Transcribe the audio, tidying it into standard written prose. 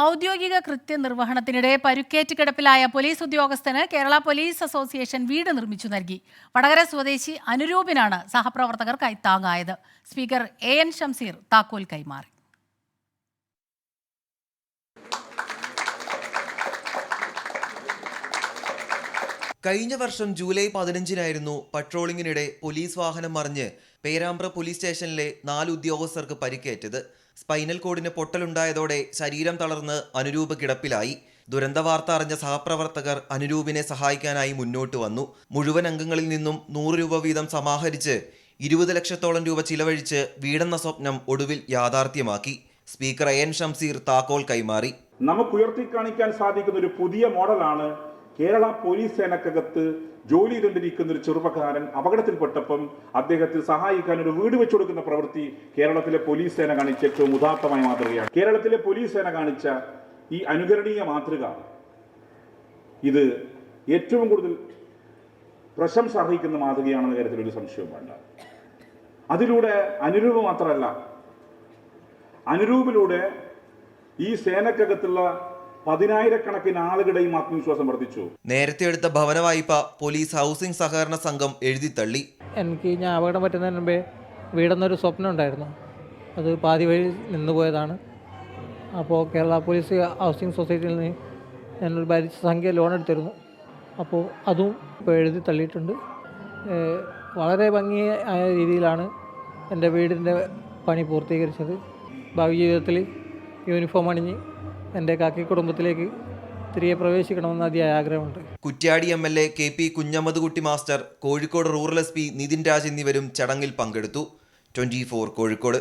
ഔദ്യോഗിക കൃത്യനിർവഹണത്തിനിടെ പരുക്കേറ്റ് കിടപ്പിലായ പോലീസ് ഉദ്യോഗസ്ഥന് Kerala police association വീട് നിർമ്മിച്ചു നൽകി. വടകര സ്വദേശി അനുരൂപിനാണ് സഹപ്രവർത്തകർ കൈത്താങ്ങായത്. സ്പീക്കർ AN ഷംസീർ താക്കോൽ കൈമാറി. കഴിഞ്ഞ വർഷം ജൂലൈ 15-നായിരുന്നു പട്രോളിങ്ങിനിടെ പോലീസ് വാഹനം മറിഞ്ഞ് പേരാമ്പ്ര പോലീസ് സ്റ്റേഷനിലെ 4 ഉദ്യോഗസ്ഥർക്ക് പരിക്കേറ്റത്. സ്പൈനൽ കോഡിന് പൊട്ടലുണ്ടായതോടെ ശരീരം തളർന്ന് അനുരൂപ് കിടപ്പിലായി. ദുരന്ത വാർത്ത അറിഞ്ഞ സഹപ്രവർത്തകർ അനുരൂപിനെ സഹായിക്കാനായി മുന്നോട്ട് വന്നു. മുഴുവൻ അംഗങ്ങളിൽ നിന്നും 100 രൂപ വീതം സമാഹരിച്ച് 20 ലക്ഷത്തോളം രൂപ ചിലവഴിച്ച് വീടെന്ന സ്വപ്നം ഒടുവിൽ യാഥാർത്ഥ്യമാക്കി. സ്പീക്കർ AN ഷംസീർ താക്കോൽ കൈമാറി. നമുക്ക് ഉയർത്തിക്കാണിക്കാൻ സാധിക്കുന്ന ഒരു പുതിയ മോഡലാണ് കേരള പോലീസ് സേനക്കകത്ത് ജോലി ചെയ്തുകൊണ്ടിരിക്കുന്ന ഒരു ചെറുപ്പക്കാരൻ അപകടത്തിൽപ്പെട്ടപ്പം അദ്ദേഹത്തെ സഹായിക്കാൻ ഒരു വീട് വെച്ചു കൊടുക്കുന്ന പ്രവൃത്തി കേരളത്തിലെ പോലീസ് സേന കാണിച്ച ഏറ്റവും ഉദാത്തമായ മാതൃകയാണ്. കേരളത്തിലെ പോലീസ് സേന കാണിച്ച ഈ അനുകരണീയ മാതൃക ഇത് ഏറ്റവും കൂടുതൽ പ്രശംസ അർഹിക്കുന്ന മാതൃകയാണെന്ന കാര്യത്തിൽ ഒരു സംശയവും വേണ്ട. അതിലൂടെ അനുരൂപ് മാത്രമല്ല, അനുരൂപിലൂടെ ഈ സേനക്കകത്തുള്ള 10,000-കണക്കിന് ആളുകളുടെയും ആത്മവിശ്വാസം വർദ്ധിച്ചു. നേരത്തെ എടുത്ത ഭവന വായ്പ പോലീസ് ഹൗസിംഗ് സഹകരണ സംഘം എഴുതിത്തള്ളി. ഞാൻ അപകടം പറ്റുന്നതിന് മുമ്പേ വീടെന്നൊരു സ്വപ്നം ഉണ്ടായിരുന്നു. അത് പാതി വഴി നിന്നുപോയതാണ്. അപ്പോൾ കേരള പോലീസ് ഹൗസിംഗ് സൊസൈറ്റിയിൽ നിന്ന് ഞാനൊരു ഭരിച്ച സംഖ്യ ലോൺ എടുത്തിരുന്നു. അപ്പോൾ അതും ഇപ്പോൾ എഴുതി തള്ളിയിട്ടുണ്ട്. വളരെ ഭംഗിയായ രീതിയിലാണ് എൻ്റെ വീടിൻ്റെ പണി പൂർത്തീകരിച്ചത്. ഭാവി ജീവിതത്തിൽ യൂണിഫോം അണിഞ്ഞ് എൻ്റെ കാക്കി കുടുംബത്തിലേക്ക് തിരികെ പ്രവേശിക്കണമെന്ന് അതിയായ ആഗ്രഹമുണ്ട്. Kuttiady MLA KP Kunhammadkutty master, Kozhikode rural SP Nithin Raj എന്നിവരും ചടങ്ങിൽ പങ്കെടുത്തു. 24 കോഴിക്കോട്.